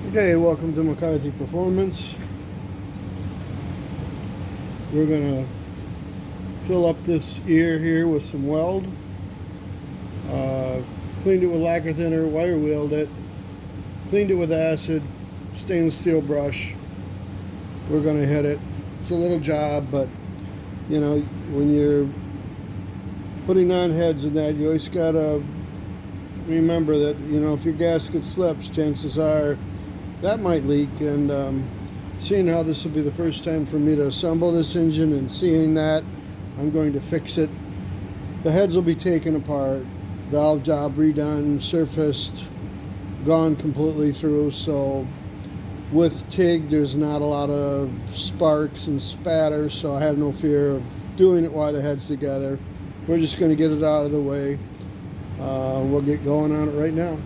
Okay, welcome to McCarthy Performance. We're going to fill up this ear here with some weld. Uh, Cleaned it with lacquer thinner, wire wheeled it, cleaned it with acid, stainless steel brush. We're going to hit it. It's a little job, but you know, when you're putting on heads and that, you always got to remember that, if your gasket slips, chances are that might leak. And seeing how this will be the first time for me to assemble this engine and seeing that, I'm going to fix it. The heads will be taken apart, valve job redone, surfaced, gone completely through. So with TIG, there's not a lot of sparks and spatter, so I have no fear of doing it while the head's together. We're just going to get it out of the way. We'll get going on it right now.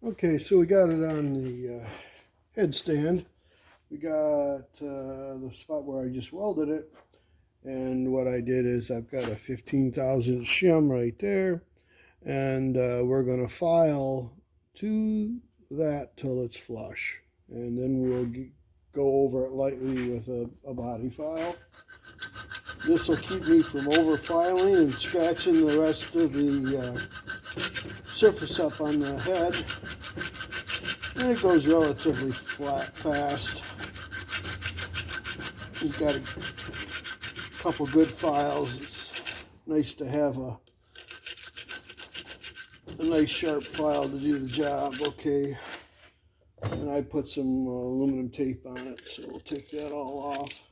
Okay, so we got it on the headstand. We got the spot where I just welded it. And what I did is I've got a 15,000 shim right there. And we're going to file to that till it's flush. And then we'll go over it lightly with a body file. This will keep me from over filing and scratching the rest of the surface up on the head. And it goes relatively fast. You've got a couple good files. It's nice to have a nice sharp file to do the job. Okay, and I put some aluminum tape on it, so we'll take that all off.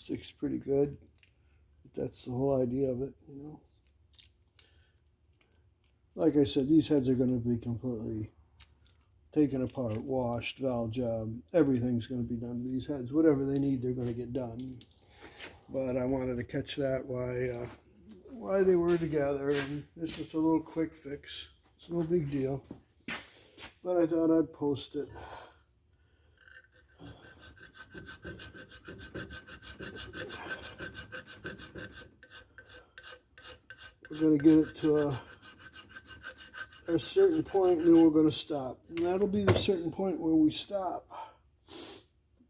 Sticks pretty good. But that's the whole idea of it, you know. Like I said, these heads are going to be completely taken apart, washed, valve job. Everything's going to be done to these heads. Whatever they need, they're going to get done. But I wanted to catch that why they were together. And this is a little quick fix. It's no big deal. But I thought I'd post it. We're going to get it to a certain point, and then we're going to stop. And that'll be the certain point where we stop.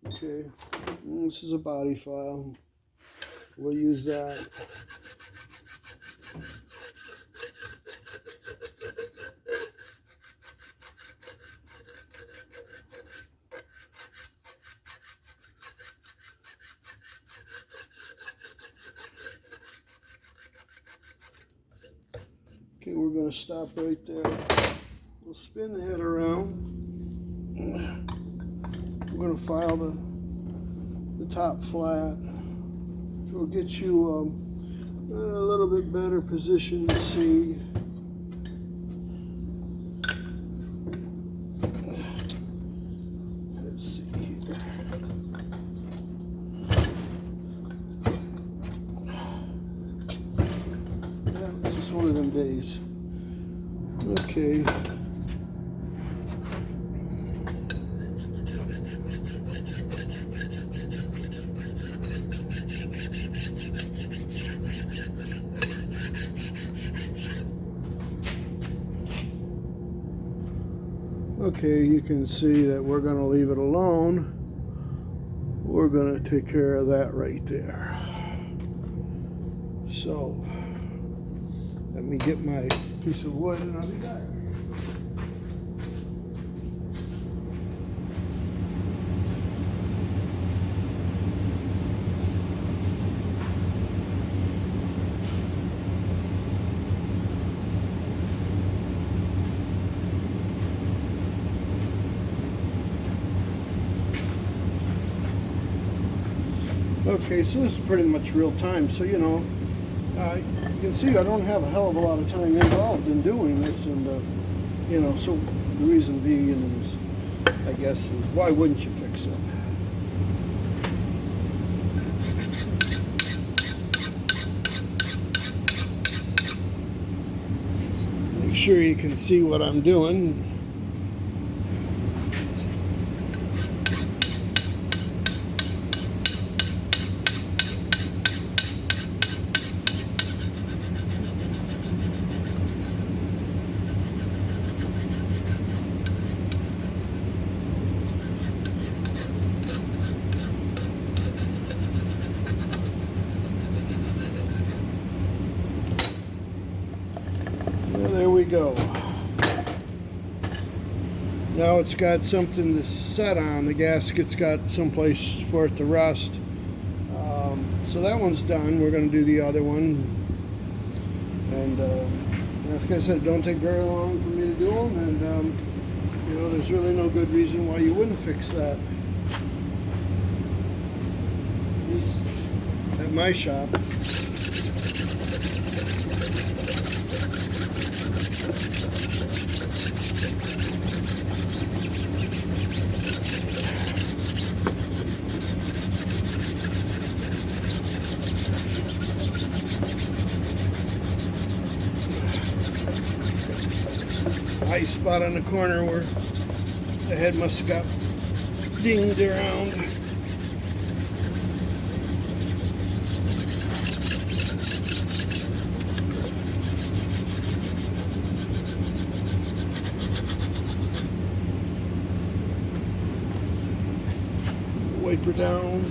Okay, and this is a body file. We'll use that. Okay, we're going to stop right there. We'll spin the head around. We're going to file the top flat, which will get you a little bit better position to see. Let's see here. Yeah, it's just one of them days. Okay. Okay, you can see that we're going to leave it alone. We're going to take care of that right there. So, let me get my piece of wood and I'll be back. Okay, so this is pretty much real time. So, you know, you can see I don't have a hell of a lot of time involved in doing this. And, you know, so the reason being is, I guess, is why wouldn't you fix it? Make sure you can see what I'm doing. There we go. Now it's got something to set on. The gasket's got someplace for it to rest. So that one's done. We're going to do the other one. And like I said, it don't take very long for me to do them. And you know, there's really no good reason why you wouldn't fix that. At least at my shop. High spot on the corner where the head must have got dinged around. Wipe her down.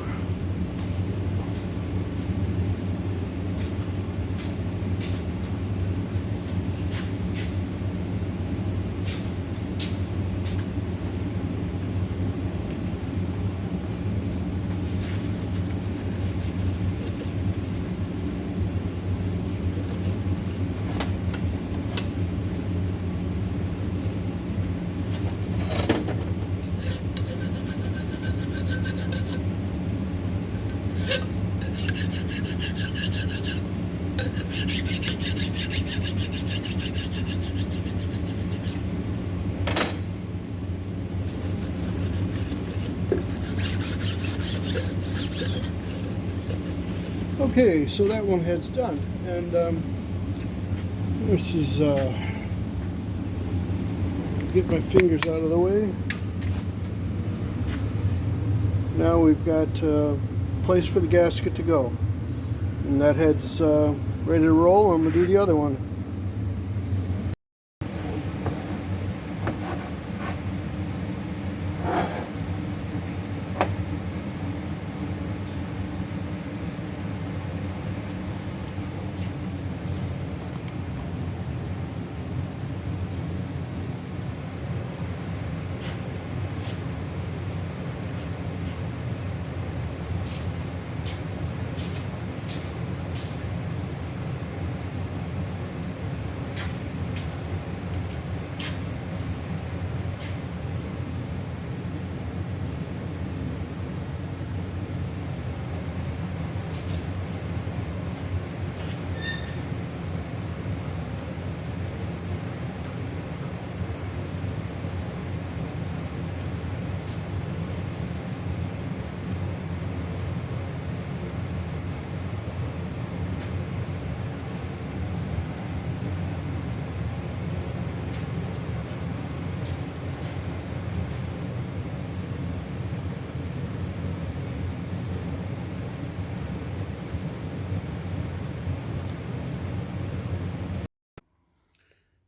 Okay, so that one head's done, and this is get my fingers out of the way. Now we've got place for the gasket to go, and that head's ready to roll. I'm gonna do the other one.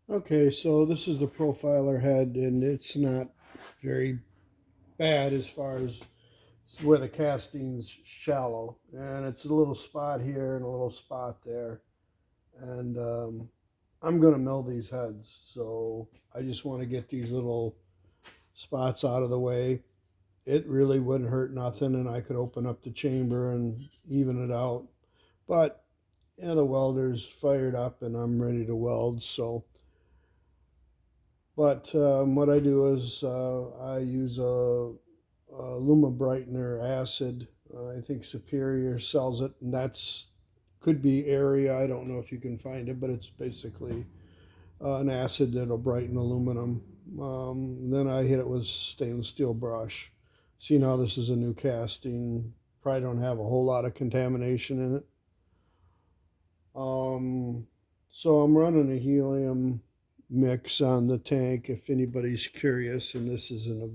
Okay, so this is the profiler head, and it's not very bad as far as where the casting's shallow, and it's a little spot here and a little spot there, and I'm gonna mill these heads, so I just want to get these little spots out of the way. It really wouldn't hurt nothing, and I could open up the chamber and even it out, but yeah, the welder's fired up and I'm ready to weld. So but what I do is I use a Luma brightener acid. I think Superior sells it, and that's could be area. I don't know if you can find it, but it's basically an acid that'll brighten aluminum. Then I hit it with stainless steel brush. See, now this is a new casting. Probably don't have a whole lot of contamination in it. So I'm running a helium mix on the tank if anybody's curious, and this isn't a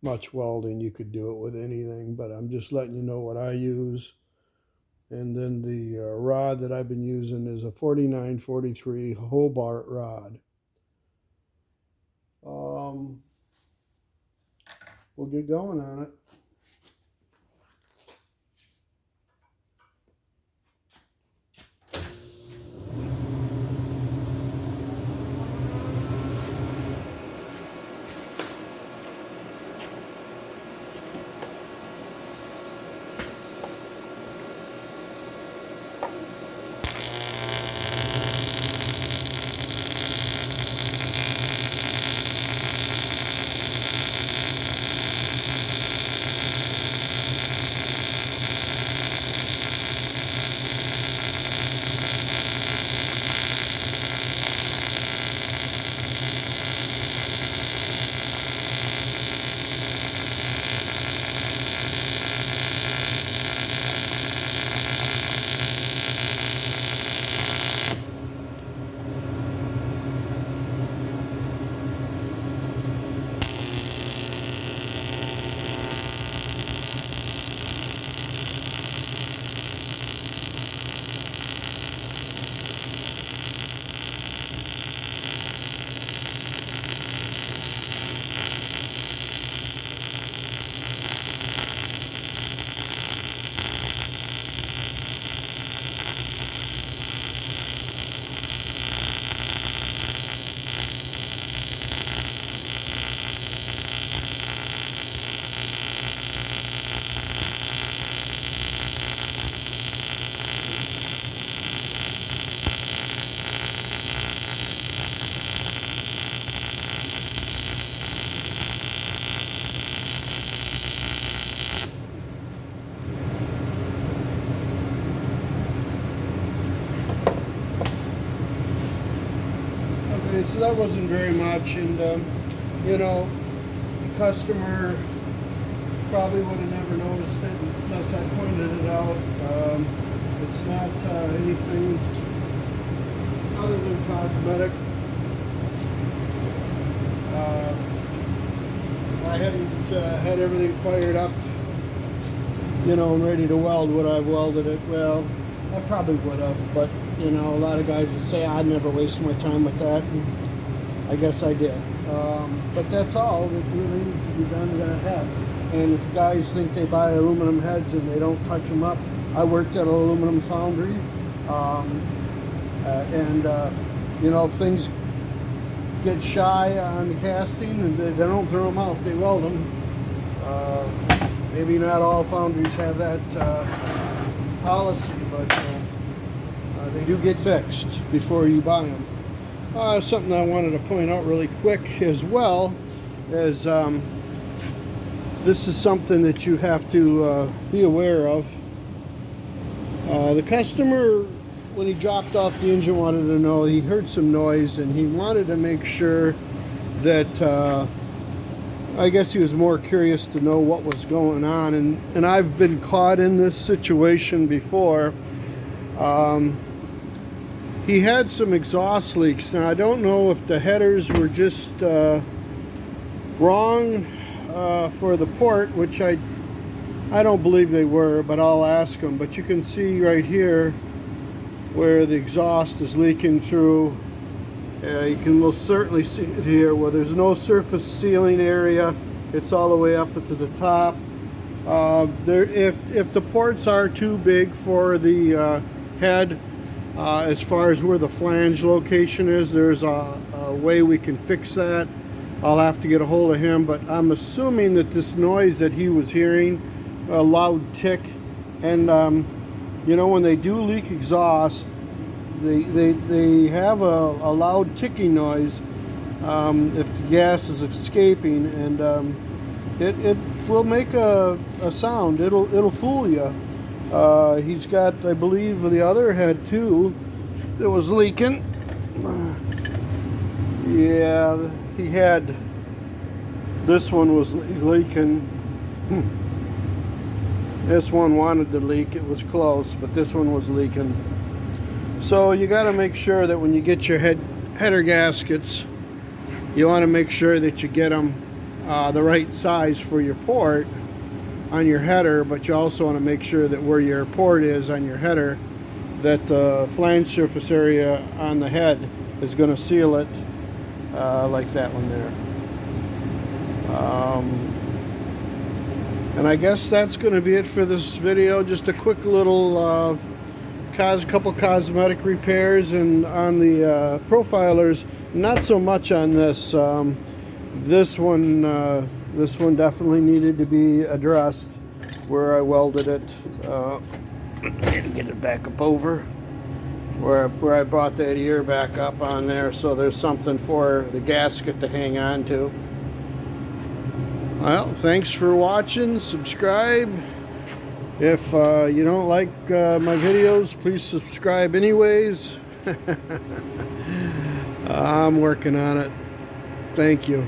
much welding. You could do it with anything, but I'm just letting you know what I use. And then the rod that I've been using is a 4943 Hobart rod. We'll get going on it. Okay, so that wasn't very much, and you know, the customer probably would have never noticed it unless I pointed it out. It's It's not anything other than cosmetic. If I hadn't had everything fired up, you know, and ready to weld, would I have welded it? Well, I probably would have, but you know, a lot of guys would say I'd never waste my time with that, and I guess I did. But that's all that really needs to be done to that head. And if guys think they buy aluminum heads and they don't touch them up, I worked at an aluminum foundry, you know, if things get shy on the casting and they don't throw them out, they weld them. Maybe not all foundries have that policy, but they do get fixed before you buy them. Something I wanted to point out really quick as well is this is something that you have to be aware of. The customer, when he dropped off the engine, wanted to know, he heard some noise and he wanted to make sure that I guess he was more curious to know what was going on, and I've been caught in this situation before. He had some exhaust leaks. Now I don't know if the headers were just wrong for the port, which I don't believe they were, but I'll ask him. But you can see right here where the exhaust is leaking through. You can most certainly see it here where there's no surface sealing area. It's all the way up to the top. If the ports are too big for the head, as far as where the flange location is, there's a way we can fix that. I'll have to get a hold of him, but I'm assuming that this noise that he was hearing, a loud tick, and you know, when they do leak exhaust, they have a loud ticking noise if the gas is escaping, and it will make a sound. It'll fool you. He's got, I believe, the other head too that was leaking. Yeah, he had, this one was leaking. This one wanted to leak. It was close, but this one was leaking. So you got to make sure that when you get your header gaskets, you want to make sure that you get them the right size for your port on your header, but you also want to make sure that where your port is on your header, that the flange surface area on the head is going to seal it, like that one there. And I guess that's going to be it for this video. Just a quick little couple cosmetic repairs, and on the profilers, not so much on this. This one definitely needed to be addressed where I welded it. Get it back up over where I brought that ear back up on there, so there's something for the gasket to hang on to. Well, thanks for watching. Subscribe. If you don't like my videos, please subscribe anyways. I'm working on it. Thank you.